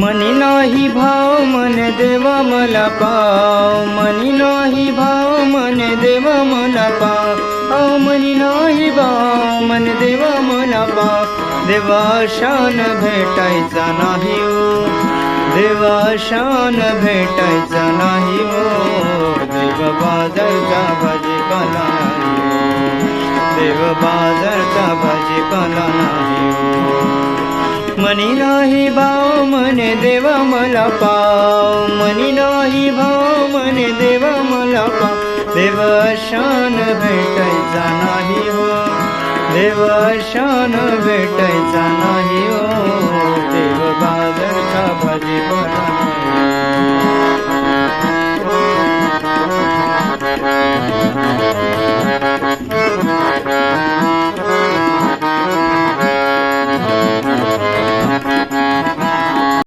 मनी नाही भाव मन देवा मला पाव, मनी नाही भाव मन देवा मला पाव, मनी नाही भाव मन देवा मला पाव. देवा शान भेटायचा नाही ओ, देवा शान भेटायचा नाही ओ. देव बाजारचा भाजीपाला नाही, देव बाजारचा भाजीपाला नाही ओ. मनी नाही भाव म्हणे देवा मला पाव, मनी नाही भाव म्हणे देवा मला पाव. देव शान भेटायचा नाही हो, देव शान भेटायचा नाही हो.